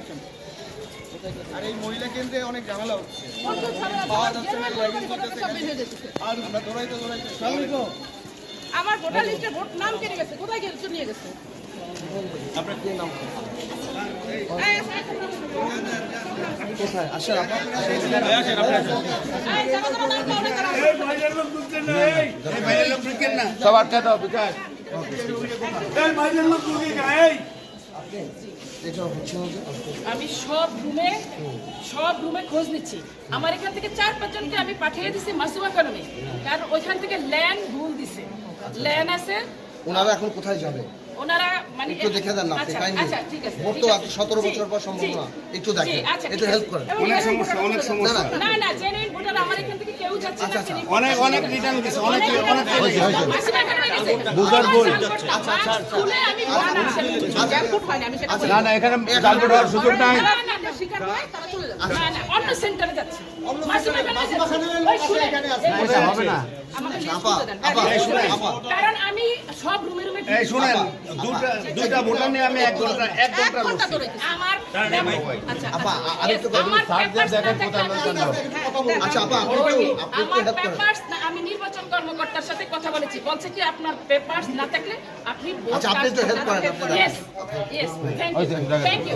আসেন। আর এই মহিলা কেন্দ্রে অনেক ঝামেলা হচ্ছে, পাওয়া যাচ্ছে না, ল্যাগিং করতেছে, আর আমরা দৌড়াইতে আমার ভোটার লিস্টে ভোট নাম কেটে গেছে, কোথায় গেছে নিয়ে গেছে? আপনার কি নাম? কোথায় আসেন সবার কথা বিকাশ আমি সব রুমে খোঁজ নিচ্ছি। আমার এখান থেকে 4-5 জনকে আমি পাঠিয়ে দিছি মাসুমা কারণে, কারণ ওইখান থেকে ল্যান্ড ভুল দিছে। ল্যান্ড আছে, ওনারা এখন কোথায় যাবে? ওনারা মানে একটু দেখে দেন না আপনি, কাইন্ডলি। আচ্ছা ঠিক আছে, ভোট তো 17 বছর পর সম্ভব না, একটু দেখেন, একটু হেল্প করেন। অনেক সমস্যা না না জেনুইন ভোটার আমার এখান থেকে কেউ যাচ্ছে না। অনেক রিটার্ন দিছে, অনেক মাসুমা কারণে গেছে। বুঝার ভুল। আচ্ছা স্কুলে আমি ভোট হয়নি, আমি সেটা বলি। না এখানে জালভোট হওয়ার সুযোগ নাই। স্বীকার করে তারা চলে যাচ্ছে। না না অন্য সেন্টারে যাচ্ছে। মাসুমা কারণে হবে না। আমাকে লিস্ট আপা, দিতে দেন। আপা, আপা। কারণ আমি সব রুমে এই শুনেন, দুইটা ভোটার নিয়ে আমি এক ঘন্টা ধরে আমার আচ্ছা আপা, আরেকটু আমার পেপারস না থাকলে আচ্ছা আপা, আপনি আমার একটু হেল্প করেন। পেপারস না, আমি নির্বাচন কর্মকর্তার সাথে কথা বলেছি, বলছে কি আপনার পেপারস না থাকলে আপনি ভোট আচ্ছা, আপনি একটু help করেন, আপনি ইয়েস থ্যাংক ইউ